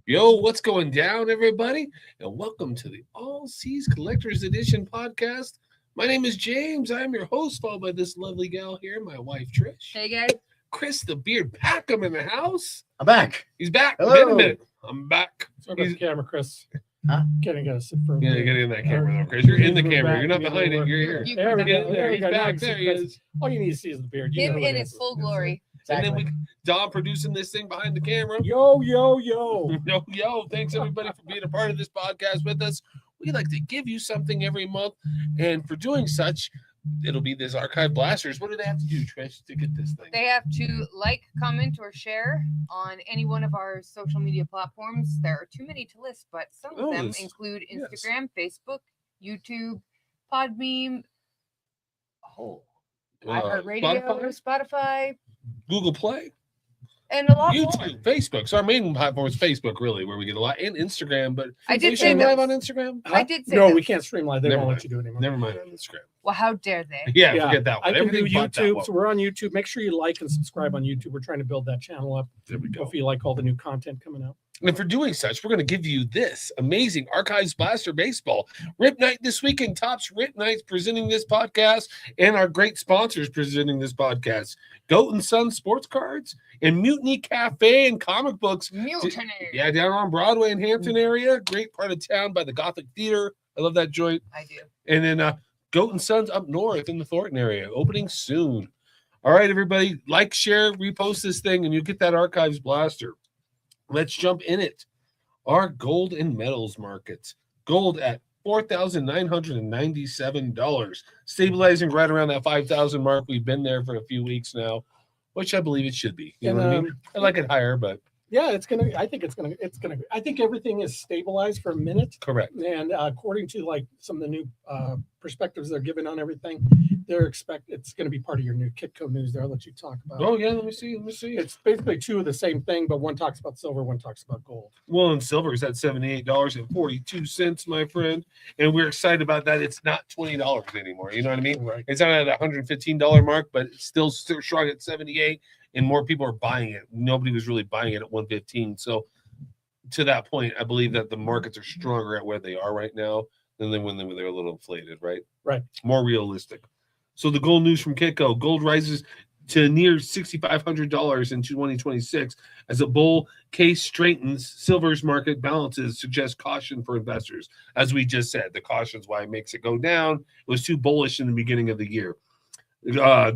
Yo, what's going down, everybody? And welcome to the All Seas Collectors Edition podcast. My name is James. I'm your host, followed by this lovely gal here, my wife Trish. Hey guys. Chris the Beard Packham in the house. I'm back. He's back. Hello. Been a minute. I'm back. Sorry about He's- the camera, Chris. Huh? Getting us for Yeah, get in that camera, though, Chris. You're in the camera. You're not behind it. You're here. You- There we Get go. in there. There we He's go. Now back. you see There he Chris. is. All you need to see is the beard. You Him know who in it his is. full glory. And then Exactly. Don producing this thing behind the camera. Yo, yo, yo. Yo, thanks everybody for being a part of this podcast with us. We like to give you something every month, and for doing such, it'll be this archive blasters. What do they have to do, Trish, to get this thing? They have to like, comment, or share on any one of our social media platforms. There are too many to list, but some of them Those, include yes. Instagram, Facebook, YouTube, Podbeam, iHeartRadio, Spotify, Google Play, and a lot more. YouTube, Facebook. So our main platform is Facebook, really, where we get a lot, and Instagram. But I did we say stream live those. on Instagram. I did say No, that. we can't stream live. They Never won't mind. let you do it anymore. Never mind on Instagram. Well, how dare they? Yeah, Yeah, forget that one. I can do Everything but that YouTube. one. So we're on YouTube. Make sure you like and subscribe on YouTube. We're trying to build that channel up. There we go. If you like all the new content coming out. And for doing such, we're going to give you this amazing Archives Blaster Baseball. Rip Night this weekend, Tops Rip Nights presenting this podcast, and our great sponsors presenting this podcast. Goat and Son Sports Cards and Mutiny Cafe and Comic Books. Mutiny. Yeah, down on Broadway in Hampton area. Great part of town by the Gothic Theater. I love that joint. I do. And then Goat and Sons up north in the Thornton area, opening soon. All right, everybody, like, share, repost this thing, and you get that Archives Blaster. Let's jump in it. Our gold and metals markets. Gold at $4,997, stabilizing right around that 5,000 mark. We've been there for a few weeks now, which I believe it should be. You know what I mean? I like it higher, but Yeah, it's gonna. I think I think everything is stabilized for a minute. correct. And according to like some of the new perspectives they're giving on everything, it's going to be part of your new Kitco news. There, I'll let you talk about. Oh, yeah, let me see. It's basically two of the same thing, but one talks about silver, one talks about gold. Well, and silver is at $78.42, my friend. And we're excited about that. It's not $20 anymore. You know what I mean? Right. It's not at a $115 mark, but it's still strong at 78, and more people are buying it. Nobody was really buying it at 115. So to that point, I believe that the markets are stronger at where they are right now than when they were a little inflated, right? Right. More realistic. So the gold news from Kitco: gold rises to near $6,500 in 2026 as a bull case straightens. Silver's market balances suggest caution for investors. As we just said, the caution is why it makes it go down. It was too bullish in the beginning of the year.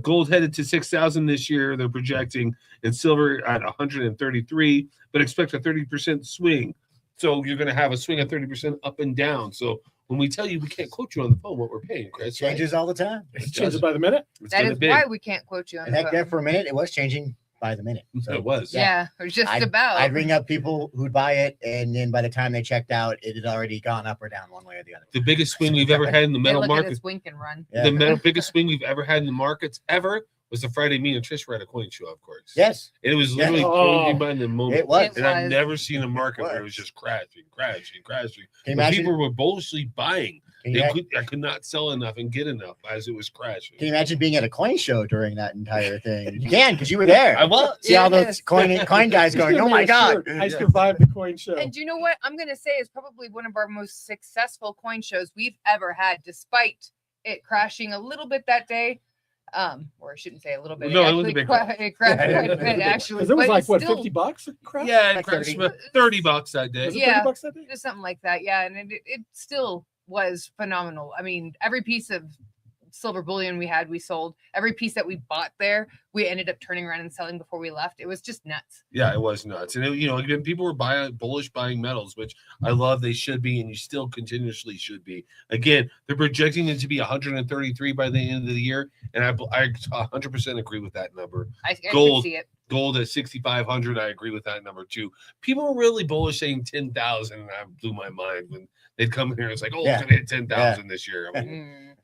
Gold headed to 6,000 this year. They're projecting, and silver at 133, but expect a 30% swing. So you're going to have a swing of 30% up and down. So when we tell you we can't quote you on the phone what we're paying, Chris, right? Changes all the time. It changes by the minute. It's That gonna is be. why we can't quote you on And the heck, there phone. for a minute, it was changing by the minute. So It was. Yeah, or just about. I'd ring up people who'd buy it, and then by the time they checked out, it had already gone up or down one way or the other. The biggest swing we've ever had in the Yeah, metal look at market. his wink and run. Yeah. The biggest swing we've ever had in the markets ever was the Friday me and Trish were at a coin show, of course. Yes, It was Yeah. literally Oh. closing by the moment. it was. It And I've was. never seen a market where it was was. just crashing. Can you When imagine? people were bullishly buying. Can you, I could not sell enough and get enough as it was crashing. can you imagine being at a coin show during that entire thing? You can, because you were there. I was. See all those Yes. coin guys going, "Oh my god!" I survived the coin show. And do you know what I'm going to say is probably one of our most successful coin shows we've ever had, despite it crashing a little bit that day. Or I shouldn't say a little bit. No, it actually was a big it crashed quite a bit, actually. Because it was but like it's what, still- $50 it crashed? Yeah, it Like crashed 30. about $30 that day. Was it Yeah. $30 that day? Just something like that, yeah. And it still was phenomenal. I mean, every piece of silver bullion we sold. Every piece that we bought there, we ended up turning around and selling before we left. It was just nuts. Yeah, it was nuts. And, again, people were bullish buying metals, which I love. They should be, and you still continuously should be. Again, they're projecting it to be 133 by the end of the year, and I 100% agree with that number. I could Gold. see it. Gold at 6,500, I agree with that number too. People were really bullish saying 10,000, and I blew my mind when they'd come here. It's like, oh, Yeah. it's going to hit 10,000 this year. I'm like,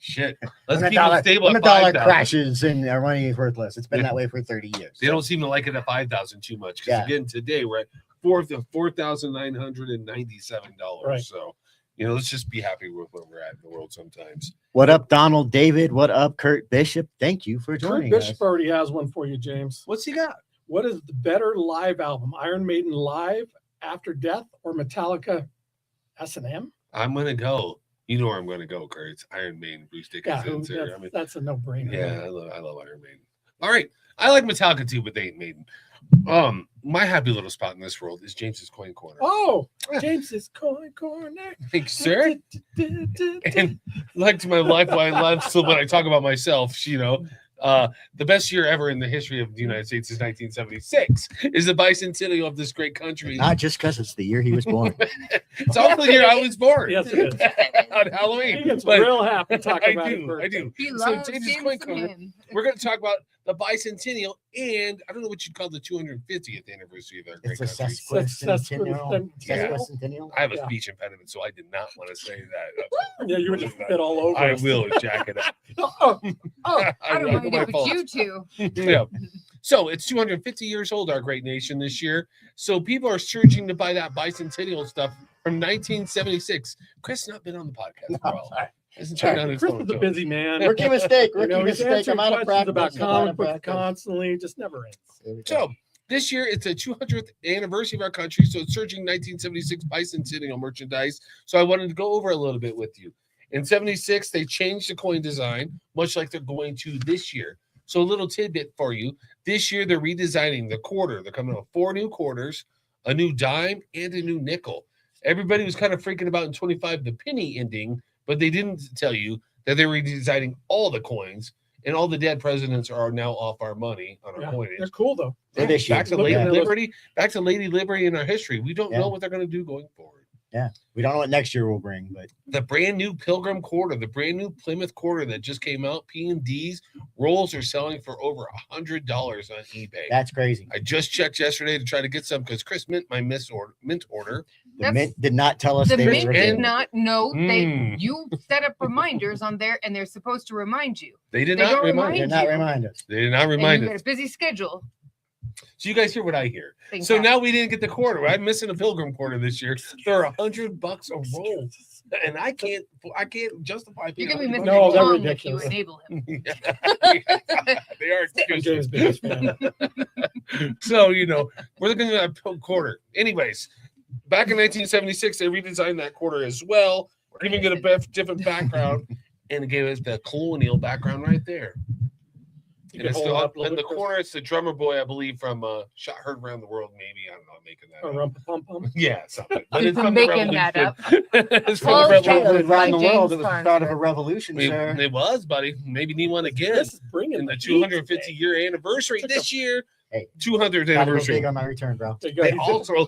shit. Let's When keep it stable when the at dollar 5,000. crashes and our money is worthless. It's been Yeah. that way for 30 years. They don't seem to like it at 5,000 too much. Because Yeah. again, today we're at $4,997. Right. So, let's just be happy with where we're at in the world sometimes. What up, Donald David? What up, Kurt Bishop? Thank you for Kurt joining Bishop us. already has one for you, James. What's he got? What is the better live album, Iron Maiden live After Death or Metallica S&M? I'm gonna go. You know where I'm gonna go, Kurt. It's Iron Maiden, Bruce Yeah, Dickinson. that's, I mean, that's a no-brainer. yeah, I love Iron Maiden. All right, I like Metallica too, but they ain't Maiden. My happy little spot in this world is James's Coin Corner. Oh, James's Coin Corner. Thanks, sir. And like to my life, why I love. So when I talk about myself, the best year ever in the history of the United States is 1976. Is the bicentennial of this great country. Not just because it's the year he was born. It's also the year I was born. Yes, it is. On Halloween. He gets But real happy talking about it. I do. He So loves James's Coin James Corner. Smith. We're going to talk about the bicentennial, and I don't know what you'd call the 250th anniversary of our great It's a country. sesquicentennial. Yeah. Sesquicentennial. I have a Yeah. speech impediment, so I did not want to say that. Yeah, you would just fit all over. I us. will jack it up. Oh, I don't know, mind my it with fault. you two. Yeah. So it's 250 years old, our great nation this year. So people are surging to buy that bicentennial stuff from 1976. Chris not been on the podcast for a while. Hasn't turned on his Chris phone. is a so- busy man. Rookie mistake. You Rookie know, he's mistake. answering I'm out of questions practice. about I'm out comic of books practice. constantly. Just never ends. There we go. So this year it's the 200th anniversary of our country, so it's surging 1976 bicentennial merchandise. So I wanted to go over a little bit with you. In 76, they changed the coin design, much like they're going to this year. So a little tidbit for you. This year they're redesigning the quarter. They're coming out with 4 new quarters, a new dime, and a new nickel. Everybody was kind of freaking about in 25 the penny ending, but they didn't tell you that they're redesigning all the coins, and all the dead presidents are now off our money on our Yeah, coinage. they're cool though. For this year. Back to Look Lady at those- Liberty, back to Lady Liberty in our history. We don't Yeah. know what they're going to do going forward. We don't know what next year will bring, but The brand new Pilgrim quarter, the brand new Plymouth quarter that just came out, P&D's rolls are selling for over $100 on eBay. that's crazy. I just checked yesterday to try to get some because Chris mint my mint order. The That's- Mint did not tell us The they were Mint did available. not know Mm. you set up reminders on there, and they're supposed to remind you. They did They not don't remind. They remind did not you. remind us. They did not And remind you got us. a busy schedule. So you guys hear what I hear. Thank So God. now we didn't get the quarter. I'm missing a Pilgrim quarter this year. They're $100 a roll, and I can't justify. You're paying gonna be missing $100. No, a they're tongue if you ridiculous. enable him. They are. I'm James' biggest fan. So, we're looking at a quarter. Anyways, back in 1976, they redesigned that quarter as well, giving it a different background, and it gave us the colonial background right there. You And can it's hold it up a in little the bit, Chris. corner, it's the drummer boy, I believe, from Shot Heard Around the World, maybe. I don't know, I'm making that Or up. Rumpa-pum-pum. Yeah, something. But You're it's from the making that revolution. It's from Well, the it's Shot revolution. heard around the James world. It was the Farnsworth. start of a revolution, sir. It was, buddy. Maybe need one again. This is bringing In the heat 250 today. year anniversary this year. Hey, 200th Gotta go anniversary. big on my return, bro. There you go. They He's also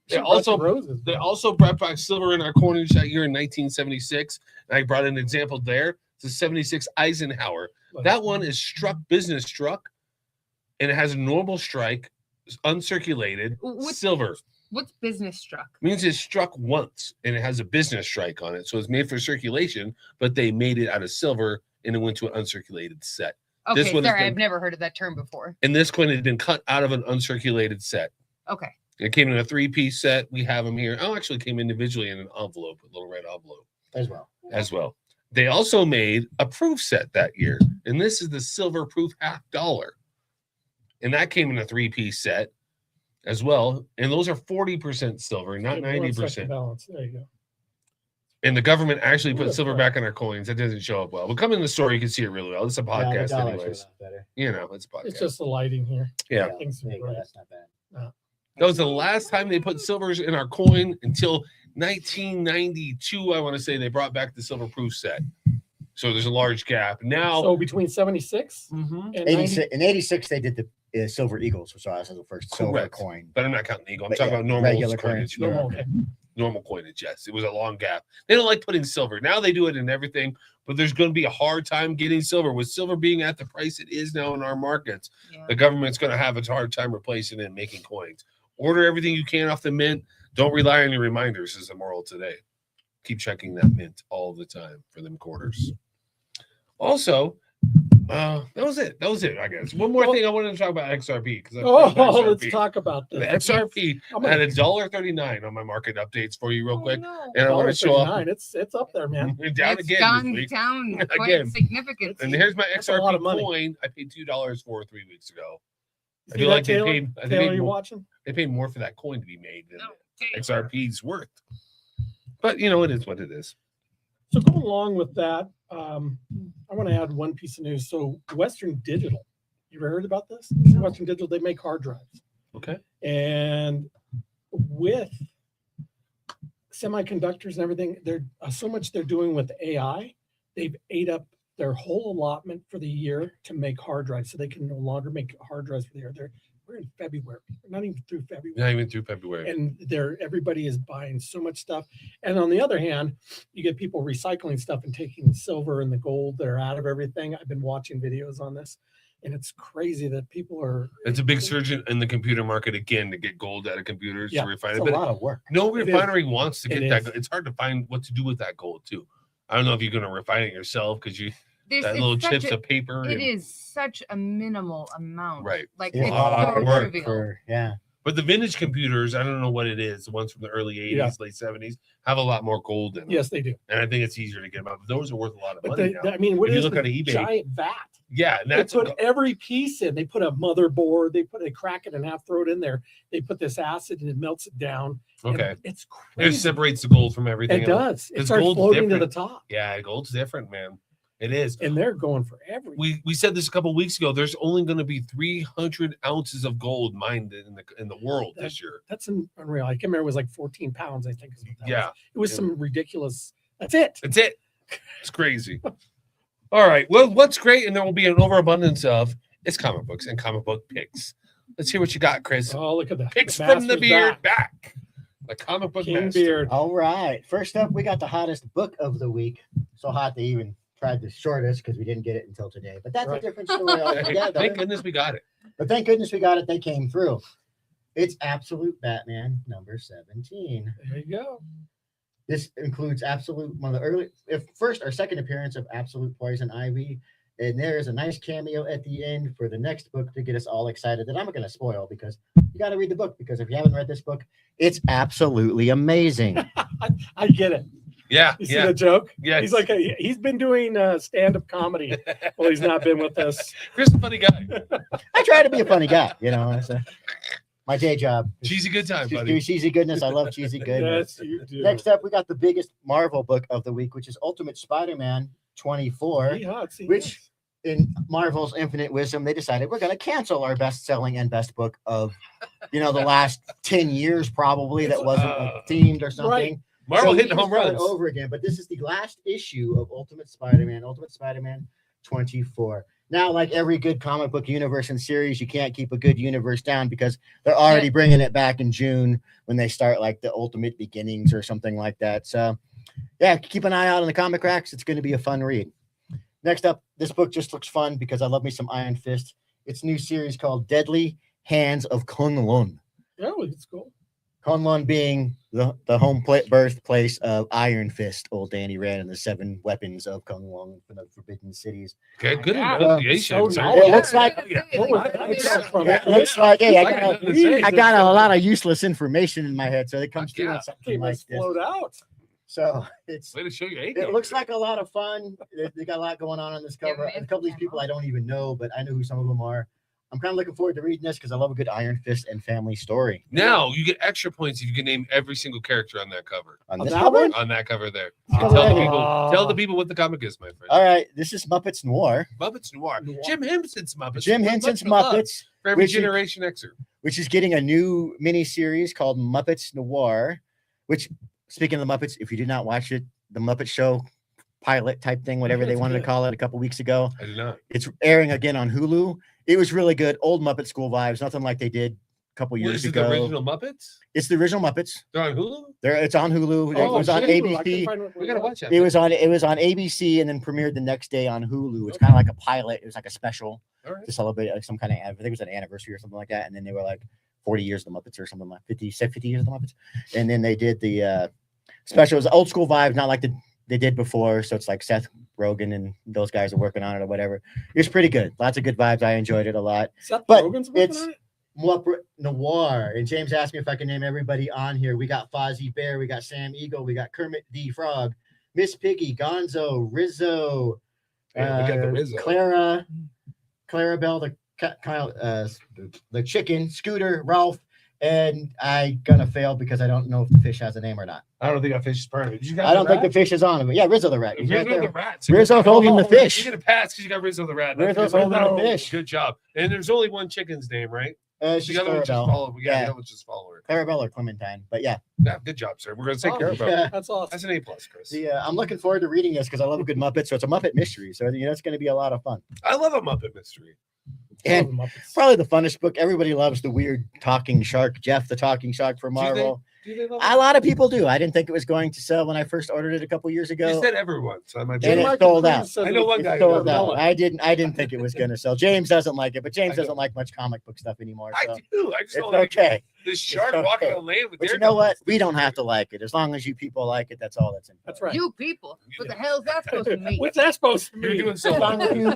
just Russian roses. They also brought back silver in our coinage that year in 1976. And I brought an example there. It's a 76 Eisenhower. That one is business struck, and it has a normal strike, uncirculated, What's, silver. what's business struck? Means it's struck once, and it has a business strike on it. So it's made for circulation, but they made it out of silver, and it went to an uncirculated set. Okay, This one has sorry, been- I've never heard of that term before. And this coin had been cut out of an uncirculated set. Okay. It came in a 3-piece set. We have them here. Oh, actually came individually in an envelope, a little red envelope As well. as well. They also made a proof set that year, and this is the silver proof $50. And that came in a 3-piece set as well. And those are 40% silver, not Give me one second 90%. balance. There you go. And the government actually put Ooh, silver right. back on our coins. That doesn't show up well. But come in the store, you can see it really well. It's a Yeah, the podcast, dollar anyways. showed up better. It's a podcast. It's just the lighting here. Yeah. Things there you go, right. that's not bad. That was the last time they put silvers in our coin until 1992. I want to say they brought back the silver proof set. So there's a large gap now. So between 76 Mhm. and 90, 86, in 86, they did the silver eagles, which was the first silver Correct. coin. But I'm not counting the eagle. I'm But talking yeah, about normal regular coinage. currency. normal, okay. Normal coinage. Yes, it was a long gap. They don't like putting silver. Now they do it in everything, but there's going to be a hard time getting silver. With silver being at the price it is now in our markets, Yeah. the government's going to have a hard time replacing it and making coins. Order everything you can off the mint. Don't rely on your reminders is the moral today. Keep checking that mint all the time for them quarters. Also, that was it. That was it, I guess. One more Well- thing I wanted to talk about XRP. Because Oh, let's talk about The this. XRP I'm at gonna- $1.39 on my market updates for you real Oh, quick. no. And I want to show up $1.39, It's up there, man. down It's again gone this week. down quite Again. significantly. And here's my That's a lot XRP of money. coin. I paid $2 for 3 weeks ago. I See feel that, like Taylor? they Taylor, paid you more, watching? they paid more for that coin to be made than No, the Taylor. XRP's worth. But you know, it is what it is. So going along with that, I want to add one piece of news. So Western Digital, you ever heard about this? Western Digital, they make hard drives. Okay. And with semiconductors and everything, they're so much they're doing with AI, they've ate up their whole allotment for the year to make hard drives, so they can no longer make hard drives for the year. We're in February, we're not even through February, Not even through February. and everybody is buying so much stuff. And on the other hand, you get people recycling stuff and taking the silver and the gold that are out of everything. I've been watching videos on this, and it's crazy that people are. It's a big surge in the computer market again to get gold out of computers Yeah, to refine It's it. a But lot of work. no It is. refinery wants to It get that. is. It's hard to find what to do with that gold too. I don't know if you're going to refine it yourself because you There's that it's little such chips a- of paper. It and- is such a minimal amount. Right. Like It's it's a lot so of work trivial. for, yeah. But the vintage computers, I don't know what it is. The ones from the early 80s, Yeah. late 70s have a lot more gold in them. Yes, they do. And I think it's easier to get them out. But those are worth a lot of But money now. I mean, what If you is look the on eBay- giant vat? Yeah, and They that's put every piece in. They put a motherboard. They crack it in half, throw it in there. They put this acid and it melts it down. and okay. it's It crazy. separates the gold from everything. It else. does. It 'Cause starts gold's floating to the different. top, Yeah, gold's different, man. It is. and they're going for everything. We said this a couple weeks ago. There's only going to be 300 ounces of gold mined in the world this year. That's unreal. I can't remember. It was like 14 pounds. I think is what that Yeah, was. It was Yeah. some ridiculous. That's it. that's it. It's crazy. All right. Well, what's great, and there will be an overabundance of, is comic books and comic book picks. Let's hear what you got, Chris. Oh, look at that. Picks from the Master's beard back. back. The comic book King master. Beard. All right. First up, we got the hottest book of the week. So hot they even tried the shortest because we didn't get it until today. But that's Right. a different story altogether. Thank goodness we got it. But thank goodness we got it. They came through. It's Absolute Batman number 17. There you go. This includes one of the early, first or second appearance of Absolute Poison Ivy. And there is a nice cameo at the end for the next book to get us all excited that I'm not going to spoil because you got to read the book, because if you haven't read this book, it's absolutely amazing. I get it. Yeah. You see Yeah. the joke? Yeah. He's like he's been doing stand-up comedy. Well, he's not been with us. Chris, a funny guy. I try to be a funny guy, It's my day job. Cheesy good time, Just buddy. do cheesy goodness. I love cheesy goodness. Yes, you do. Next up, we got the biggest Marvel book of the week, which is Ultimate Spider-Man 24. Yeehaw, it's the which- yes. In Marvel's infinite wisdom, they decided we're going to cancel our best-selling and best book of, the last 10 years, probably, that wasn't themed or something. Right. Marvel So hitting you can home start runs. over again. But this is the last issue of Ultimate Spider-Man 24. Now, like every good comic book universe and series, you can't keep a good universe down because they're already bringing it back in June when they start like the Ultimate Beginnings or something like that. So, yeah, keep an eye out on the comic racks. It's going to be a fun read. Next up, this book just looks fun because I love me some Iron Fist. It's a new series called Deadly Hands of Kunlun. Oh, it's cool. Kunlun being the birthplace of Iron Fist, old Danny Rand, and the 7 weapons of Kunlun from the Forbidden Cities. Okay, good Yeah. pronunciation. So sir. nice. It looks like- What was that? It's It's from- It looks like, hey, I got nothing to say. I got a lot of useless information in my head, so it comes through Yeah. in They something like must this. float out. So it's Way to show your it looks like a lot of fun. They got a lot going on this Yeah, cover. man. A couple of these people I don't even know, but I know who some of them are. I'm kind of looking forward to reading this because I love a good Iron Fist and family story. Now you get extra points if you can name every single character on that cover. On On this that cover? one? On that cover there. Oh. Tell the people. Oh. Tell the people what the comic is, my friend. All right, this is Muppets Noir. Muppets Noir. Noir. Jim Henson's Muppets. Jim Much Henson's love Muppets, for every which you- generation excerpt. which is getting a new mini series called Muppets Noir. Which, speaking of the Muppets, if you did not watch it, the Muppet Show pilot type thing, whatever they It's wanted to good. call it, a couple weeks ago, I did not. it's airing again on Hulu. It was really good, old Muppet School vibes, nothing like they did a couple What, years is it ago. the original Muppets? It's the original Muppets. They're on Hulu. It's on Hulu. It Oh, was on shit. I couldn't ABC. find what- We gotta watch that. It was on ABC and then premiered the next day on Hulu. It's kind of like a pilot. It was like a special All right. to celebrate some kind of, I think it was an anniversary or something like that. And then they were like 40 years of the Muppets or something like 50 years of the Muppets. And then they did the special. It was old school vibes, not like they did before. So it's like Seth Rogen and those guys are working on it or whatever. It was pretty good. Lots of good vibes. I enjoyed it a lot. Seth But Rogen's working it's- on it? Muppet Noir. And James asked me if I can name everybody on here. We got Fozzie Bear, we got Sam Eagle, we got Kermit the Frog, Miss Piggy, Gonzo, Rizzo, Yeah, we got the Rizzo. Clarabelle, the Kyle, the chicken, Scooter, Ralph, and I gonna fail because I don't know if the fish has a name or not. I don't think a fish is part of it. Did you got I don't the think the rat? fish is on him. Yeah, Rizzo the rat. He's right Rizzo there. the rat. Rizzo's holding the fish. You get a pass because you got Rizzo the rat. That's Rizzo's good. holding the fish. Good job. And there's only one chicken's name, right? It's The just other one just Clarabelle. follow. Yeah, Yeah. the other one just follow her. Clarabelle or Clementine. But yeah, Yeah, good job, sir. We're gonna take Oh, care of it. yeah. That's awesome. That's an A plus, Chris. I'm looking forward to reading this because I love a good Muppet. So it's a Muppet mystery. So it's going to be a lot of fun. I love a Muppet mystery. And Love the Muppets. probably the funnest book. Everybody loves the weird talking shark, Jeff the talking shark for Do they? Marvel. Do they love A it? lot of people do. I didn't think it was going to sell when I first ordered it a couple years You ago. said everyone, so I might be. And wrong. it sold out. I know one It guy sold who out. does. I didn't think it was going to sell. James doesn't like it, but James I do. doesn't like much comic book stuff anymore. I So do. I just it's don't like okay. this shark okay. walking on land with But you Daredevil. know what? We don't have to like it. As long as you people like it, that's all that's important. That's right. You people. What the hell is that supposed to mean? What's that supposed to You're mean? doing so As long well. as you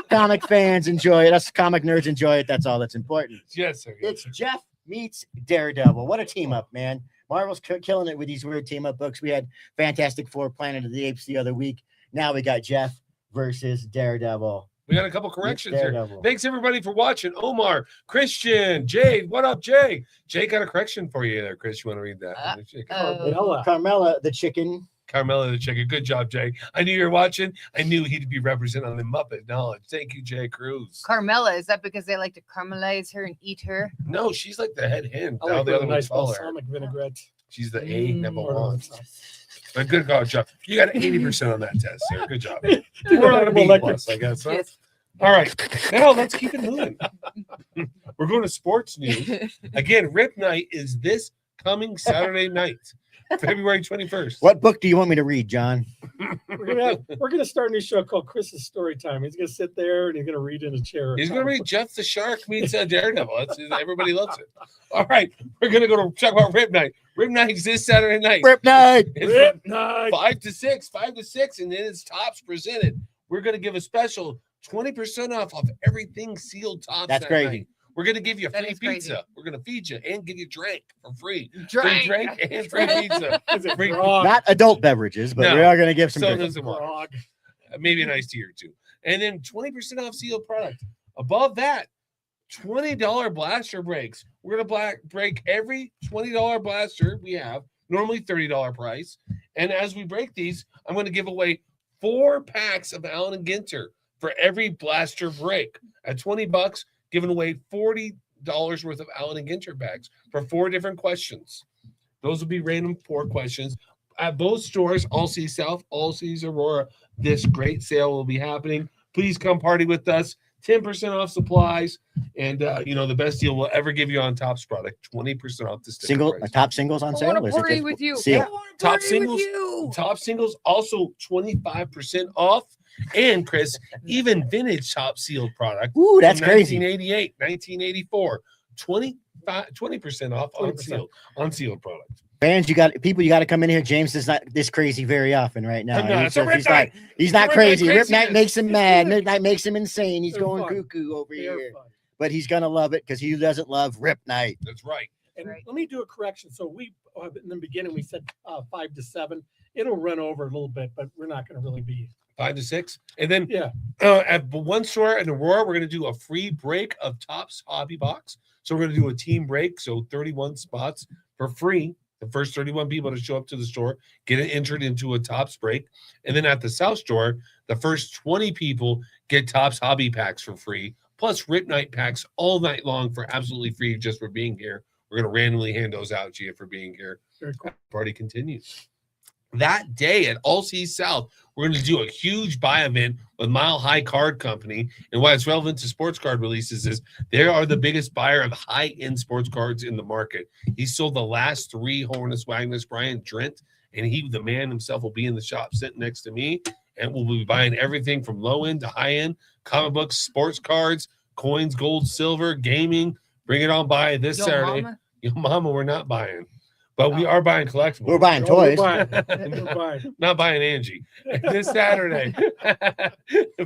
comic fans enjoy it, us comic nerds enjoy it, that's all that's important. Yes, sir. Yes, It's sir. Jeff meets Daredevil. What a team up, man. Marvel's killing it with these weird team up books. We had Fantastic Four, Planet of the Apes the other week. Now we got Jeff versus Daredevil. We got a couple corrections here. Daredevil. Thanks everybody for watching. Omar, Christian, Jay, what up, Jay? Jay got a correction for you there, Chris. You want to read that? Bella. Carmela, the chicken. Carmela the chicken. Good job, Jay. I knew you were watching. I knew he'd be representing the Muppet knowledge. Thank you, Jay Cruz. Carmela, is that because they like to caramelize her and eat her? No, she's like the head hen. I Now like the the other one's nice follow her. balsamic vinaigrette. She's the A number Or one. something. But good call, Jeff. You got 80% on that test, sir. Good job. Dude, We're on a B electric- plus, I guess. Huh? Yes. All right. Now let's keep it moving. We're going to sports news. Again, Rip Night is this coming Saturday night, February 21st. What book do you want me to read, John? We're gonna start a new show called Chris's Story Time. He's gonna sit there and he's gonna read in a chair. He's going to read Jeff the Shark meets Daredevil. Everybody loves it. All right. We're going to go to talk about Rip Night. Rip Night is this Saturday night. Rip Night. It's Rip Night. 5 to 6, 5 to 6, and then it's Tops presented. We're going to give a special 20% off everything sealed Tops. That's that crazy. night. We're going to give you That free is crazy. pizza. We're going to feed you and give you drink for free. Free Drink. drink and free pizza. Is it Free- grog? Not adult beverages, but No. we are going to give some So drinks. does the water. Grog. Maybe an iced tea or two. And then 20% off sealed product. Above that, $20 blaster breaks. We're going to break every $20 blaster we have, normally $30 price. And as we break these, I'm going to give away 4 packs of Allen and Ginter for every blaster break. At $20, giving away $40 worth of Allen and Ginter bags for 4 different questions. Those will be random 4 questions. At both stores, All Seas South, All Seas Aurora, this great sale will be happening. Please come party with us. 10% off supplies. And, the best deal we'll ever give you on Tops product, 20% off the sticker price. Top singles on I sale? want or to is it party just with you. seal? I wanna Top party with singles. you. Top singles also 25% off. And Chris, even vintage top sealed product. Ooh, that's from crazy. 1988, 1984, 20% off 20%. on sealed product. Fans, you got to come in here. James is not this crazy very often right now. I'm not. He It's a says Rip he's not. Night. He's not Rip Night crazy. Rip Night craziness. makes him mad. Rip Night makes him insane. He's They're going fun. cuckoo over They are here. fun. But he's gonna love it because he doesn't love Rip Night. That's right. And Right. let me do a correction. So we in the beginning we said 5 to 7. It'll run over a little bit, but we're not going to really be. 5 to 6. And then Yeah. at one store in Aurora, we're going to do a free break of Tops Hobby Box. So we're going to do a team break. So 31 spots for free. The first 31 people to show up to the store get it entered into a Tops break. And then at the South store, the first 20 people get Tops Hobby Packs for free, plus Rip Night packs all night long for absolutely free just for being here. We're going to randomly hand those out to you for being here. Very cool. Party continues. That day at All Seas South, we're going to do a huge buy event with Mile High Card Company. And why it's relevant to sports card releases is they are the biggest buyer of high-end sports cards in the market. He sold the last 3 Hornus Wagners, Brian Drent, and the man himself will be in the shop sitting next to me, and we'll be buying everything from low-end to high-end, comic books, sports cards, coins, gold, silver, gaming. Bring it on by this Yo, Saturday. mama. Yo, mama, we're not buying. But we are buying collectibles. We're buying Oh, we're toys. buying. We're buying. Not buying Angie. This Saturday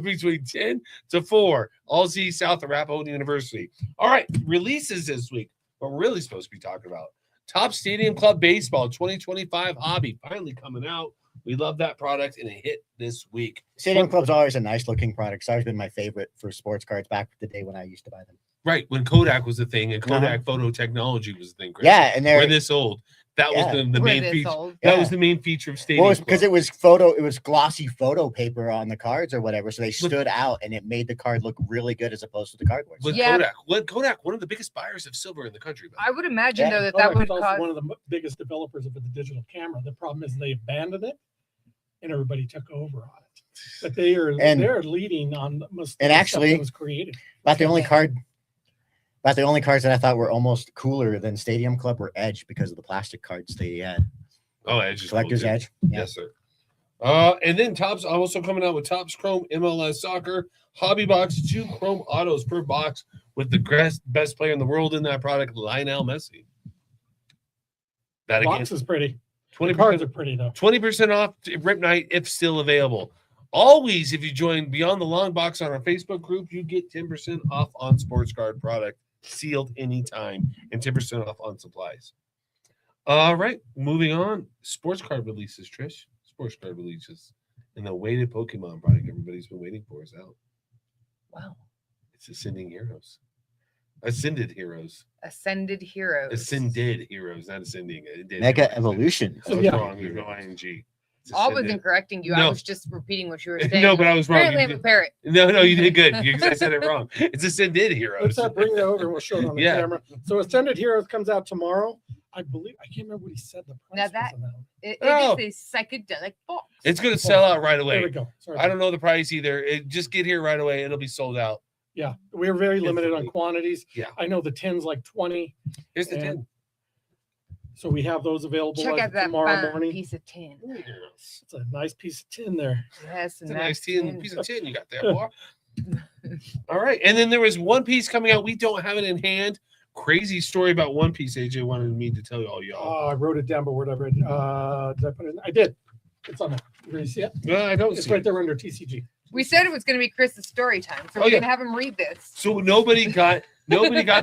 between 10 to 4, All Seas South Arapahoe University. All right, releases this week. What we're really supposed to be talking about. Top Stadium Club Baseball 2025 hobby finally coming out. We love that product, and it hit this week. Stadium Club's always a nice looking product. It's always been my favorite for sports cards back the day when I used to buy them. Right when Kodak was a thing, and Kodak photo technology was a thing. Chris. Yeah, and we're they're this old. That was the We're main this feature. old. That Yeah. was the main feature of Stadium. well, it's because Club. it was glossy photo paper on the cards or whatever, so they stood out and it made the card look really good as opposed to the cardboard. With Yeah. Kodak, one of the biggest buyers of silver in the country. I would imagine Yeah. though that Kodak's would also cause. one of the biggest developers of the digital camera. The problem is they abandoned it, and everybody took over on it. But they're leading on most. And of the stuff actually, that was created. About the only cards that I thought were almost cooler than Stadium Club were Edge because of the plastic cards they had. Oh, Edge is Collector's cool, too. Edge. Yeah. Yes, sir. And then Topps also coming out with Topps Chrome MLS Soccer Hobby Box, 2 Chrome autos per box with the best player in the world in that product, Lionel Messi. That again, Box is pretty. 20%, Cards are pretty though. 20% off Rip Night if still available. Always, if you join Beyond the Long Box on our Facebook group, you get 10% off on sports card product, sealed anytime, and 10% off on supplies. All right, moving on. Sports card releases, Trish. Sports card releases. And the weighted Pokemon product everybody's been waiting for is out. Wow. It's Ascending Heroes. Ascended Heroes. Ascended Heroes. Ascended Heroes, not Ascending. It did Mega Heroes. Evolution. I was Yeah. wrong. There's no ING. It's I wasn't Ascended. correcting you. No. I was just repeating what you were saying. No, but I was wrong. Apparently, You I'm a did- parrot. No, you did good. I said it wrong. It's Ascended Heroes. Let's bring that over and we'll show it on the Yeah. camera. So Ascended Heroes comes out tomorrow. I believe I can't remember what he said the price Now that- was on that one. It Oh. is a psychedelic box. It's going to sell out right There we away. go. Sorry. I don't know the price either. Just get here right away. It'll be sold out. Yeah, we're very limited on Instantly. quantities. Yeah. I know the 10's like 20, Here's the And 10. so we have those available Check as out of that tomorrow fine morning. piece of tin. It's a nice piece of tin there. Yes, It's a nice piece of tin you got there, boy. All right. And then there was One Piece coming out. We don't have it in hand. Crazy story about One Piece. AJ wanted me to tell you all y'all. I wrote it down, but whatever. Did I put it in? I did. It's on there. You ready to see it? No, I don't It's see right it. there under TCG. We said it was going to be Chris's story time, so Oh, we're yeah. going to have him read this. So nobody got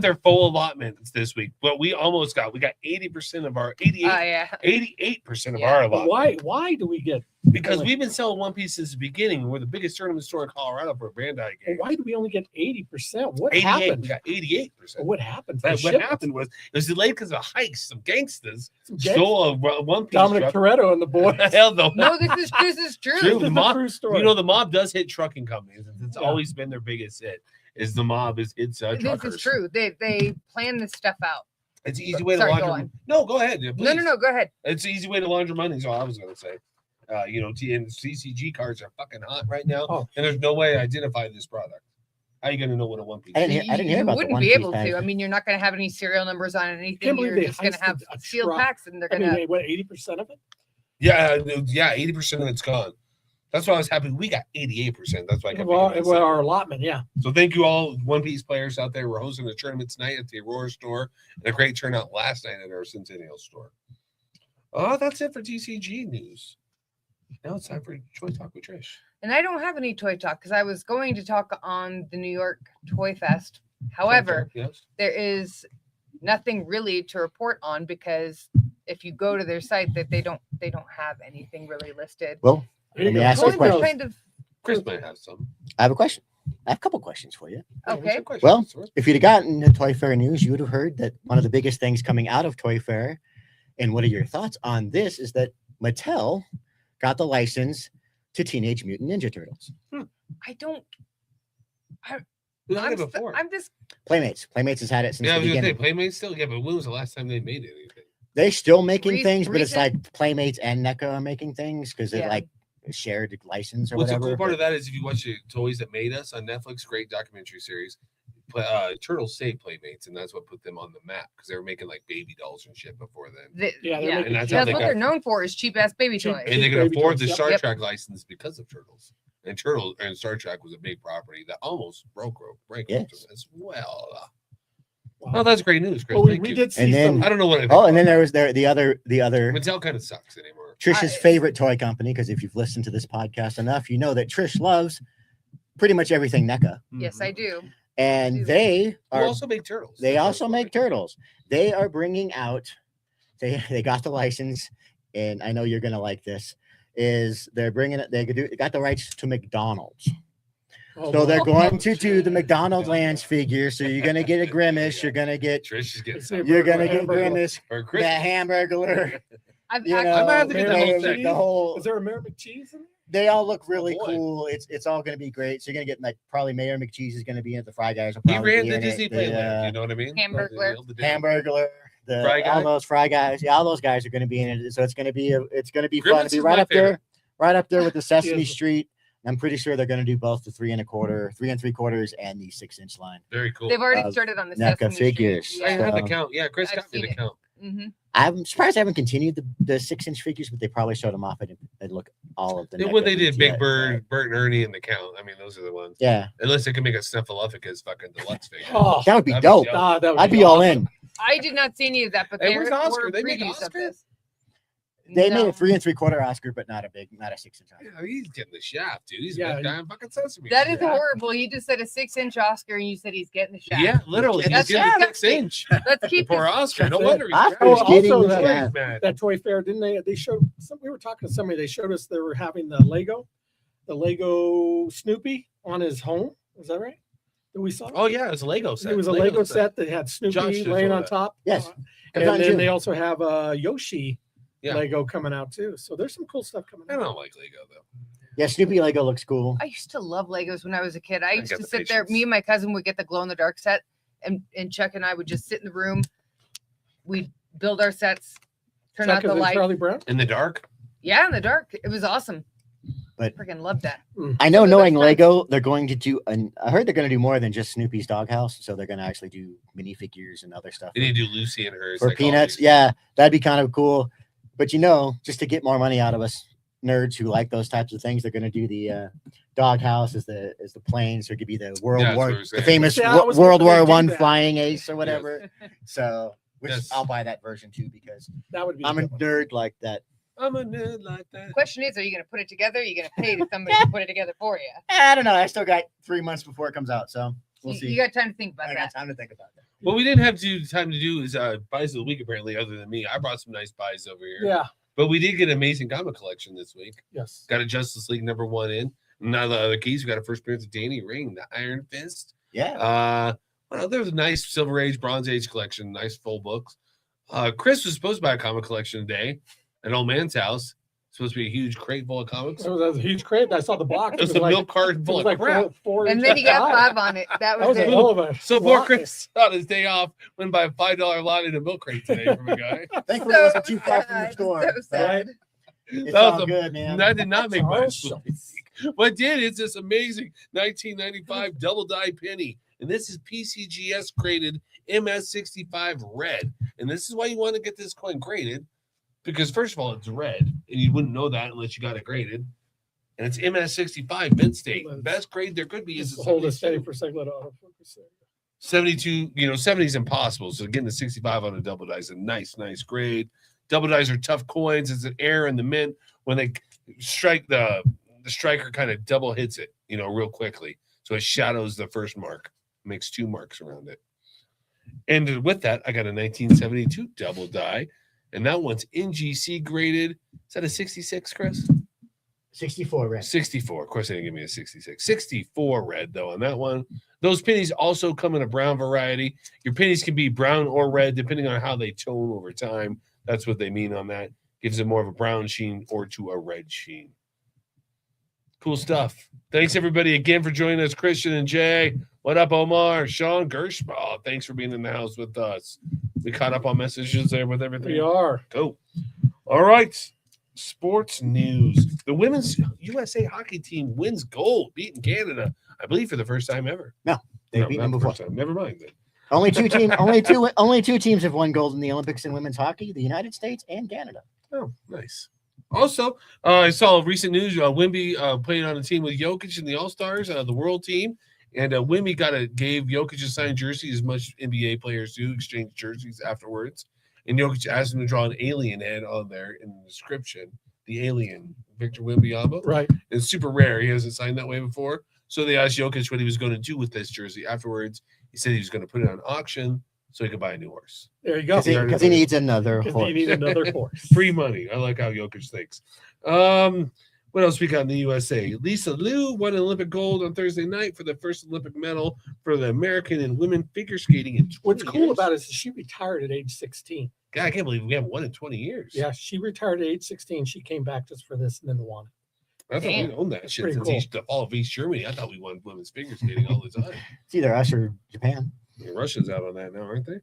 their full allotments this week, but we almost got. We got 80% of our 88% of Yeah. our But allotment. why do we get? Because we've been selling One Piece since the beginning. We're the biggest tournament store in Colorado for a Bandai game. Why do we only get 80%? What 88. happened? We got 88%. What happened? to But the what shipment? happened was it was delayed because of hikes. Some gangsters Some gang- stole a One Piece Dominic truck. Toretto and the boys. Hell no. No, this is true. True. This The is mob- a true story. You know, the mob does hit trucking companies. It's Yeah. always been their biggest hit. Is the mob is it's This truckers. is true. They plan this stuff out. It's an easy way to Sorry, go launder. on. No, go ahead. No, please. no. Go ahead. It's an easy way to launder money. Is all I was going to say. And CCG cards are fucking hot right now, Oh. and there's no way to identify this product. How are you going to know what a One Piece? I didn't is? hear- You about the wouldn't One be Piece able bag. to. I mean, you're not going to have any serial numbers on anything. Can't believe You're they just going to heisted have a sealed truck. packs, and they're I going to. mean, what 80% of it? Yeah, 80% of it's gone. That's why I was happy. We got 88%. That's why I kept Well, thinking well, about our allotment, yeah. So thank you all One Piece players out there. We're hosting a tournament tonight at the Aurora store and a great turnout last night at our Centennial store. Oh, that's it for TCG news. Now it's time for Toy Talk with Trish. And I don't have any toy talk because I was going to talk on the New York Toy Fest. However, yes. there is nothing really to report on because if you go to their site, that they don't have anything really listed. Well, Here Let you me go. ask you a Toys are question. kind of Chris might have some. I have a question. I have a couple questions for you. Yeah, what's okay. your question? Well, Sorry. If you'd have gotten the Toy Fair news, you would have heard that one of the biggest things coming out of Toy Fair, and what are your thoughts on this, is that Mattel got the license to Teenage Mutant Ninja Turtles. I don't. we had I'm, it st- before. I'm just. Playmates has had it since Yeah, I the was gonna say beginning. Playmates still. Yeah, but when was the last time they made anything? They're still making Re- things, but it's recent- like Playmates and NECA are making things because they're Yeah. like a shared license or What's the whatever. cool part but- of that is if you watch the Toys That Made Us on Netflix, great documentary series. Turtles saved Playmates, and that's what put them on the map because they were making like baby dolls and shit before then. Yeah, they're yeah. making And that's how That's they what got they're known for is cheap ass baby Cheap- toys. and they Cheap could baby afford toys, the yep. Star Yep. Trek license because of Turtles. And Star Trek was a big property that almost broke Yes. as well. Wow. Oh, that's great news, Chris. Well, we Thank you. did see And then- some. I don't know what I think. Oh, and then there was the other Mattel kind of sucks anymore. Trish's I- favorite toy company, because if you've listened to this podcast enough, you know that Trish loves pretty much everything NECA. Yes, I Mhm. do. And do. they You are also make turtles. they That's also what make I- turtles. They are bringing out they got the license, and I know you're gonna like this. is they're bringing it. They got the rights to McDonald's. Oh, So they're wow. going to do the McDonald's Lance figure. So you're gonna get a Grimace. You're gonna get. Trish is getting It's something. You're gonna get Hamburger. Grimace. for The Christmas. Hamburglar. I've You actually, know, I might have to get the whole the thing. whole. Is there a Mayor McCheese in there? They all look really boy. cool. It's all gonna be great. So you're gonna get like probably Mayor McCheese is gonna be in it. The Fry Guys will He probably ran be the in Disney it. Playland. You know what I mean? Hamburglar. Hamburglar. Fry Guy? All those Fry Guys. Yeah, all those guys are gonna be in it. So it's gonna be fun. Grimace To be is right my up there, right up there with the Sesame Yes. Street. I'm pretty sure they're gonna do both the 3 3/4, 3 3/4, and the 6-inch line. Very cool. they've already of started on the NECA Sesame Street. figures. I Yeah. had the So- count. Yeah, Chris I've got me seen the it. count. hmm I'm surprised I haven't continued the 6-inch figures, but they probably showed them off. I didn't look all of the. Then when NECA they did ones Big yet, Bird, Bert and Ernie, and the count, I mean, those are the ones. but- Yeah, Unless they can make a Snuffleupagus fucking deluxe figure. Oh, that would be That'd be dope. dope. that would I'd be all in. I did not see any of that, but Hey, there where's Oscar? were They make previews Oscar? of this. They made No. a 3 3/4 Oscar, but not a 6-inch Oscar. Yeah, he's getting the shaft, dude. He's Yeah, a guy on fucking Sesame. That is Street. horrible. You just said a 6-inch Oscar, and you said he's getting the shaft. Yeah, literally. That's He's getting the disgusting. 6-inch. Let's keep Poor this. Oscar. No That's wonder he's Oscar trash. was getting also the that- shaft. Man. that toy fair, didn't they? They showed we were talking to somebody. They showed us they were having the Lego Snoopy on his home. Is that right? That we saw. Oh yeah, it was a Lego set. It was a Lego set that had Snoopy Josh just laying saw on that. top. Yes. And Comes out in then June. they also have Yoshi Yeah. Lego coming out too. So there's some cool stuff coming I out. don't like Lego though. Yeah, Snoopy Lego looks cool. I used to love Legos when I was a kid. I used got to the sit there. patience. Me and my cousin would get the glow in the dark set, and Chuck and I would just sit in the room. We'd build our sets, turn out Chuck the and light. Charlie Brown. In the dark. Yeah, in the dark. It was awesome. But- Freaking loved that. I know, Some of the knowing best Lego, they're going to do. I heard they're going to do more than just Snoopy's doghouse. So they're going to actually do minifigures and other stuff They need to do Lucy and her. for Peanuts. psychology. Yeah, that'd be kind of cool. But just to get more money out of us nerds who like those types of things, they're going to do the doghouse as the planes, or give you the World Yeah, that's War, what we're the saying. famous Yeah, I was World hoping they'd War do One that. flying ace or whatever. So, which Yes. I'll buy that version too because That would be. I'm a good one. nerd like that. I'm a nerd like that. Question is, are you going to put it together? Or are you going to pay to somebody to put it together for you? I don't know. I still got 3 months before it comes out, so we'll You- see. You got time to think about I that. got time to think about that. What we didn't have time to do is buys of the week apparently. Other than me, I brought some nice buys over here. Yeah. But we did get an amazing comic collection this week. Yes. Got a Justice League #1 in. Now the other keys. We got a first appearance of Danny Ring, the Iron Fist. Yeah. Well, there's a nice Silver Age, Bronze Age collection, nice full books. Chris was supposed to buy a comic collection today at Old Man's house. Supposed to be a huge crate full of comics. It was a huge crate. I saw the box. It was a milk carton full of crap. Four And then he got inches 5 on it. That That was was a it. hell of a. So poor lot. Chris on his day off went and buy a $5 lot in a milk crate today from a guy. Thankfully, it wasn't too far from the sad, store. so but sad. It's That was all a- good, man. That did not make Charles much. Schultz. What did is this amazing 1995 double die penny. And this is PCGS graded MS65 red. And this is why you want to get this coin graded. Because first of all, it's red. And you wouldn't know that unless you got it graded. And it's MS65 mint state. Best grade there could be is Just a hold it 72. steady for a second. Let it autofocus there. 72, 70 is impossible. So getting the 65 on a double die is a nice grade. Double dies are tough coins. It's an air in the mint. When they strike, the striker kind of double hits it, real quickly. So it shadows the first mark, makes 2 marks around it. And with that, I got a 1972 double die. And that one's NGC graded. Is that a 66, Chris? 64 red. 64. Of course, they didn't give me a 66. 64 red, though, on that one. Those pennies also come in a brown variety. Your pennies can be brown or red, depending on how they tone over time. That's what they mean on that. Gives it more of a brown sheen or to a red sheen. Cool stuff. Thanks, everybody, again for joining us. Christian and Jay. What up, Omar? Sean Gershbaugh. Thanks for being in the house with us. We caught up on messages there with everything. We are. Cool. All right. Sports news. The women's USA hockey team wins gold, beating Canada, I believe, for the first time ever. They've No, beaten not them the before. first time. Never mind. Then. Only two teams have won gold in the Olympics in women's hockey: the United States and Canada. Oh, nice. Also, I saw recent news. Wimby played on a team with Jokic in the All Stars, the World Team, and Wimby gave Jokic a signed jersey, as much NBA players do, exchange jerseys afterwards. And Jokic asked him to draw an alien head on there in the description. The alien, Victor Wembanyama. Right. It's super rare. He hasn't signed that way before. So they asked Jokic what he was going to do with this jersey afterwards. He said he was going to put it on auction, so he could buy a new horse. There you go. Because he needs another Because horse. you need another horse. Free money. I like how Jokic thinks. What else we got in the USA? Lisa Liu won Olympic gold on Thursday night for the first Olympic medal for the American and women figure skating in 20 What's cool years. about it is she retired at age 16. God, I can't believe we haven't won in 20 years. Yeah, she retired at age 16. She came back just for this and then won it. I thought we Damn. owned that That's shit pretty since cool. the fall of East Germany. I thought we won women's figure skating all the time. It's either us or Japan. Yeah, Russia's out on that now, aren't they?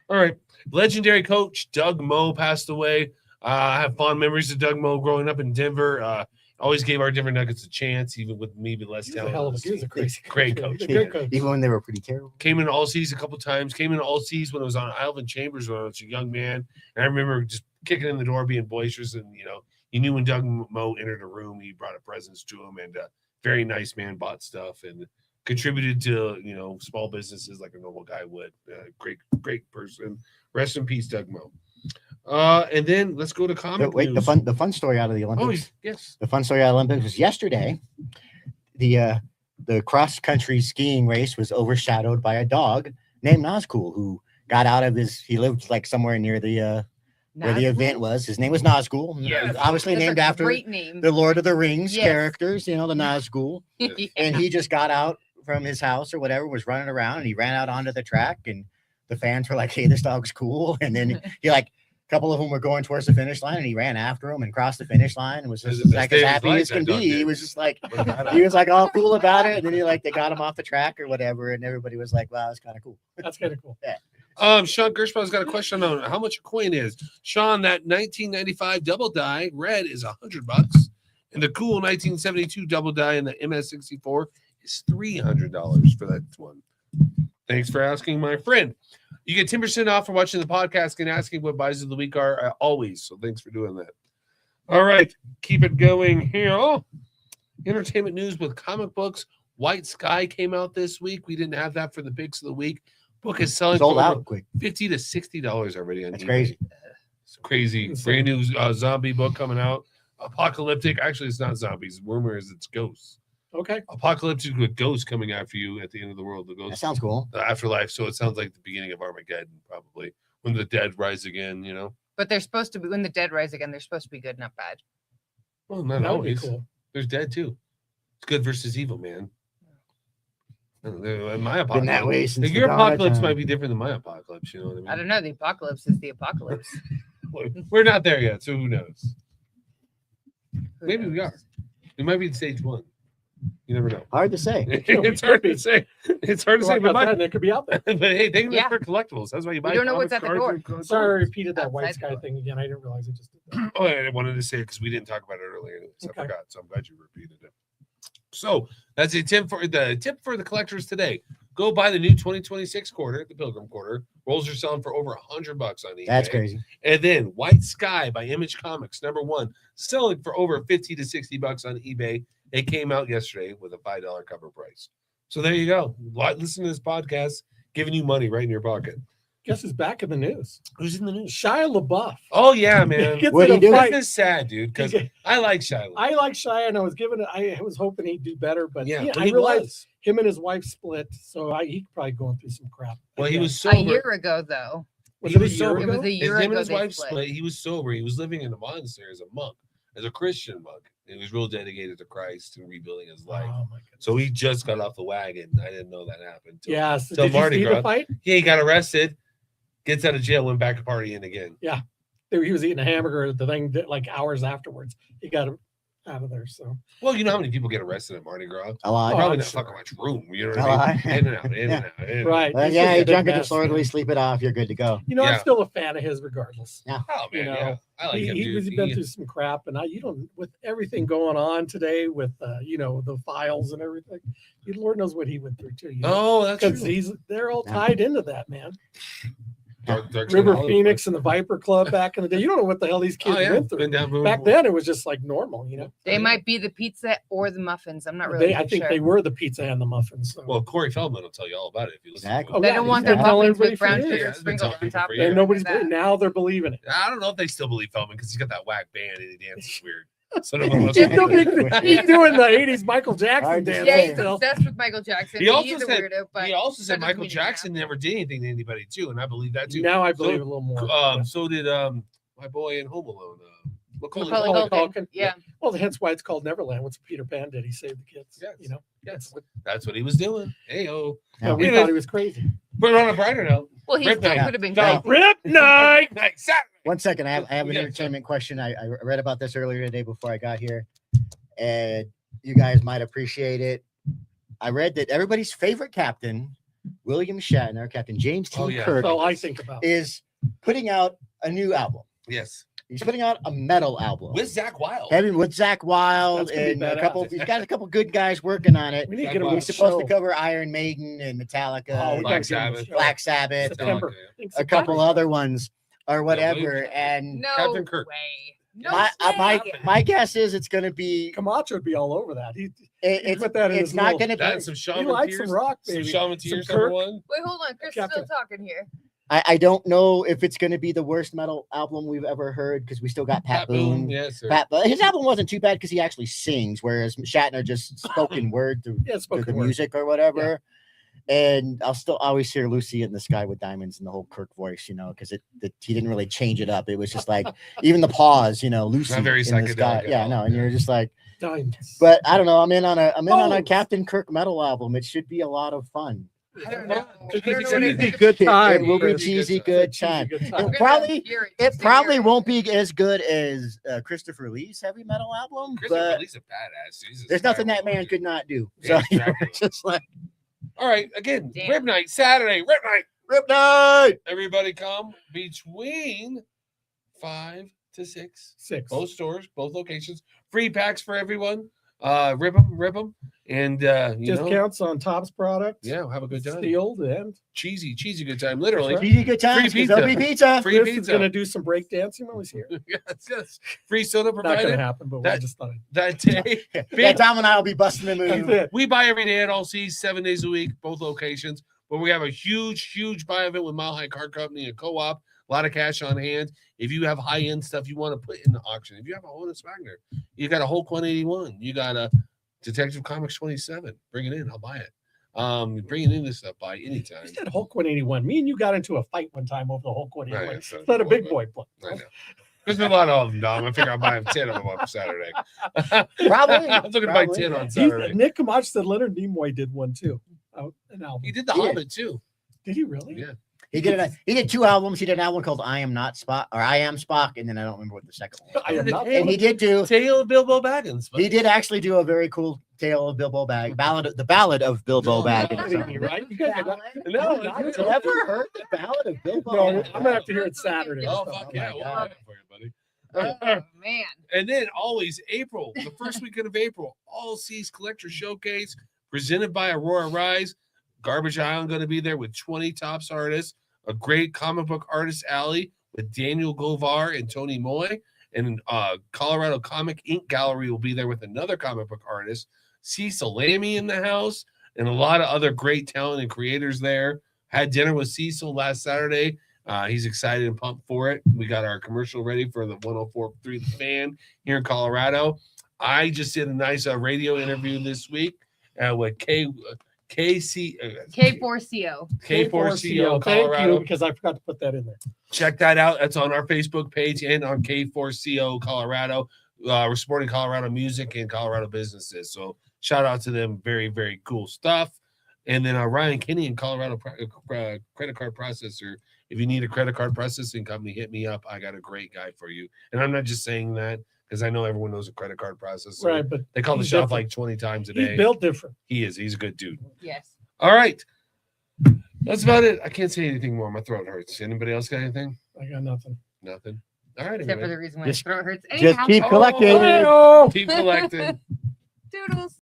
All right. Legendary coach Doug Moe passed away. I have fond memories of Doug Moe growing up in Denver. Always gave our Denver Nuggets a chance, even with maybe less He was a talent. hell on of the a, he was a team. crazy Great coach. coach. He was a good coach. Even when they were pretty terrible. Came in all seas a couple times. Came in all seas when I was on Alvin Chambers when I was a young man. And I remember just kicking in the door, being boisterous, and you knew when Doug Moe entered a room, he brought a presence to him, and very nice man, bought stuff and contributed to small businesses like a normal guy would. Great person. Rest in peace, Doug Moe. And then let's go to comic Wait, news. the fun story out of the Olympics. Oh yes. The fun story out of the Olympics was yesterday. The cross country skiing race was overshadowed by a dog named Nazgul, who got out of he lived like somewhere near the where the event was. His name was Nazgul. Yes. Obviously That's named a after great name. the Lord of the Rings Yes. characters, the Nazgul. Yeah. And he just got out from his house or whatever, was running around, and he ran out onto the track, and the fans were like, "Hey, this dog's cool." And then he a couple of them were going towards the finish line, and he ran after them and crossed the finish line and was It was just the like best day as of his happy life, as that can dog be. did. He was just like, he was like all cool about it. And then they got him off the track or whatever, and everybody was like, "Wow, that's kind of cool." That's kind of cool. Sean Gershman's got a question on how much a coin is. Sean, that 1995 double die red is $100, and the cool 1972 double die in the MS64 is $300 for that one. Thanks for asking, my friend. You get 10% off for watching the podcast and asking what buys of the week are always. So thanks for doing that. All right, keep it going here. Oh, entertainment news with comic books. White Sky came out this week. We didn't have that for the picks of the week. Book is selling Sold for out quick. $50 to $60 already on That's eBay. crazy. It's crazy. Insane. Brand new zombie book coming out. Apocalyptic. Actually, it's not zombies. Rumor is it's ghosts. Okay. Apocalyptic with ghosts coming after you at the end of the world. The That ghosts, sounds cool. the afterlife. So it sounds like the beginning of Armageddon, probably when the dead rise again. But they're supposed to be, when the dead rise again, they're supposed to be good, not bad. Well, not That would be always. cool. There's dead too. It's good versus evil, man. In my Been apocalypse, that way since your the dawn of apocalypse time. might be different than my apocalypse. You know what I mean? I don't know. The apocalypse is the apocalypse. We're not there yet, so who knows? Who Maybe we knows? are. We might be in stage one. You never know. Hard to say. It's hard to say. It's hard to say, Like but, I said, it could be out there. but hey, they can Yeah. look for collectibles. That's why you buy. don't know what's comics, at the cards, door. and collectibles. Sorry, I repeated that White Outside Sky door. thing again. I didn't realize I just did that. Oh, I wanted to say it because we didn't talk about it earlier. So Okay. I forgot. So I'm glad you repeated it. So that's a tip for the collectors today. Go buy the new 2026 quarter, the Pilgrim quarter. Rolls are selling for over $100 on eBay. That's crazy. And then White Sky by Image Comics, #1, selling for over $50 to $60 on eBay. It came out yesterday with a $5 cover price. So there you go. Listen to this podcast, giving you money right in your pocket. Guess who's back in the news? Who's in the news? Shia LaBeouf. Oh yeah, man. Gets What'd in he a do? fight. This is sad, dude. Because I like Shiloh. I like Shia, and I was hoping he'd do better, but Yeah, yeah, but I he realized was. him and his wife split, so he's probably going through some crap. Well, he again. was A sober. year ago, though. Was he it a was year sober. It ago? was a year Him ago and his they wife split. split. He was sober. He was living in a monastery as a monk, as a Christian monk. He was real dedicated to Christ and rebuilding his life. Oh my goodness. So he just got off the wagon. I didn't know that happened. till- Yeah. So till did you Mardi see Gras. the fight? Yeah, he got arrested, gets out of jail, went back to partying again. He was eating a hamburger. The thing that like hours afterwards, he got him out of there. So Well, you know how many people get arrested at Mardi Gras? A lot. Oh, Probably I'm not sure. fucking much room. You know what A I lot. mean? In and out, in and out, in and out. right. Well, it's yeah, just you a big drunk and mess, disorderly, man. sleep it off. You're good to go. You know, Yeah. I'm still a fan of his regardless. Oh man, You know, yeah, I like him, dude. He's been through some crap, and you don't with everything going on today with the files and everything. Lord knows what he went through too. Oh, that's because true. they're all Yeah. tied into that, man. Dark side River of Hollywood. Phoenix and the Viper Club back in the day. You don't know what the hell these kids Oh yeah, went through. been down Back then, it was just like normal, They might be the pizza or the muffins. I'm not really I think sure. they were the pizza and the muffins. So. Well, Corey Feldman will tell you all about it if you listen. Exactly. To They him. don't yeah, want he's their been telling muffins with everybody for brown years. sugar Yeah, it's been sprinkled telling on people top. for of years. it. and nobody's Like that. now they're believing it. I don't know if they still believe Feldman because he's got that whack band and he dances weird. Son of a He's doing motherfucker. he's doing the 80s Michael Jackson Hard to dance. Yeah, say. he's still. obsessed with Michael Jackson. He also He's a said- weirdo, but He also said that doesn't Michael mean he Jackson can. never did anything to anybody too, and I believe that too. Now I believe a little more. So did my boy in Home Alone, Macaulay Macaulay Culkin. Culkin. Culkin. Yeah. Well, hence why it's called Neverland. What's Peter Pan did? He saved the kids. Yes. You know, Yes, that's what he was doing. Hey yo, but we Anyway. thought he was crazy. but on a brighter note, Well, he Rip still Night. could have been No. great. Rip night. night Saturday. One second, I have an Yeah, entertainment question. I read about this earlier today before I got here, and you guys might appreciate it. I read that everybody's favorite captain, William Shatner, Captain James T. Oh, yeah. Kirk, So I think about. is putting out a new album. Yes, He's putting out a metal album. with Zach Wilde. Having with Zach Wild That's gonna be and a badass. couple. He's got a couple good guys working on it. We need to Zach get him on Wilde. He's the supposed show. to cover Iron Maiden and Metallica, Oh, we Black gotta get him on the Sabbath. show. Black Sabbath, September. Something like a couple other ones or whatever. William- And No Captain Kirk. way. No my way. my guess is it's going to be Camacho would be all over that. it's put that in it's his not little- going to that be. and some He Shaman likes Tears. some rock, Some baby. Shaman Some Tears Kirk. number one. Wait, hold on. Chris is Captain. still talking here. I don't know if it's going to be the worst metal album we've ever heard because we still got Pat Boone. Yes, sir. Pat, but his album wasn't too bad because he actually sings, whereas Shatner just spoken word through, Yeah, through spoken the word. music or whatever. And I'll still always hear Lucy in the Sky with Diamonds in the whole Kirk voice, because he didn't really change it up. It was just like even the pause, Lucy Not very in the sky. psychedelic at Yeah, all, no, and yeah. you're just like, Diamonds. but I don't know. I'm in on a Oh. Captain Kirk metal album. It should be a lot of fun. I don't know. It's I don't know gonna what be it- good It time. will be Chris. cheesy, It's good It's a time. cheesy good I'm time. gonna probably- hear It to probably hear it. won't be as good as Christopher Lee's heavy metal album, Christopher but Lee's a badass. He's a there's nothing that style man dude. could not do. Yeah, So exactly. it's just like All right, again, Damn. Rip Night Saturday. Rip Night. Rip Night. Everybody come between 5 to 6. 6. Both stores, both locations. Free packs for everyone. Rip them, and Discounts on Topps products. yeah, have a good time. Sealed and Cheesy good time. Literally, That's Easy good times. Free 'cause pizza. there'll be pizza. free Chris is pizza. gonna do some break dancing while he's here. yes. Free soda Not gonna provided happen, but I That- just thought that day. Yeah, Tom and I will be busting the that's move. it. We buy every day at All Seas, 7 days a week, both locations. But we have a huge buy event with Mile High Car Company and Co-op. A lot of cash on hand. If you have high-end stuff you want to put in the auction, if you have a Honus Wagner, you got a Hulk 181, you got a Detective Comics 27. Bring it in, I'll buy it. Bring it in this stuff by anytime. You said Hulk 181. Me and you got into a fight one time over the Hulk 181. Right, so- It's not a big boy play. I know. There's been a lot of them, Dom. I figure I'll buy 10 of them on Saturday. Probably. I'm looking to buy Probably. 10 on Saturday. Nick Camacho said Leonard Nimoy did one too. An album. He did the Yeah. Hobbit too. Did he really? Yeah. He did 2 albums. He did an album called I Am Not Spock, or I Am Spock, and then I don't remember what the second one was. I am not. And he did do. Tale of Bilbo Baggins. He did actually do a very cool tale of Bilbo Baggins, the ballad of Bilbo No, Baggins. Kidding me, right? You guys are not- No, Have you ever heard the ballad of Bilbo? No, I'm Baggins? gonna have to hear it Saturday. Oh, Oh fuck my yeah. We'll God. have it for you, buddy. Oh, man. And then always April, the first weekend of April, All Seas Collector Showcase presented by Aurora Rise. Garbage Island going to be there with 20 tops artists, a great comic book artist alley with Daniel Govar and Tony Moy, and Colorado Comic Ink Gallery will be there with another comic book artist, Cecil Lammy in the house, and a lot of other great talent and creators there. Had dinner with Cecil last Saturday. He's excited and pumped for it. We got our commercial ready for the 104.3 The Fan here in Colorado. I just did a nice radio interview this week with K4CO. K4CO Thank Colorado. you, because I forgot to put that in there. Check that out. That's on our Facebook page and on K4CO Colorado. We're supporting Colorado music and Colorado businesses. So shout out to them. Very, very cool stuff. And then Ryan Kinney and Colorado credit card processor. If you need a credit card processing company, hit me up. I got a great guy for you. And I'm not just saying that because I know everyone knows a credit card processor. Right, but They call the he's shop different. like 20 times a day. he's built different. He is. He's a good dude. Yes. All right. That's about it. I can't say anything more. My throat hurts. Anybody else got anything? I got nothing. Nothing. All right. Except for everybody. the reason why Just- his throat hurts. Just Anyhow, keep Oh, collecting. Keep collecting. Doodles.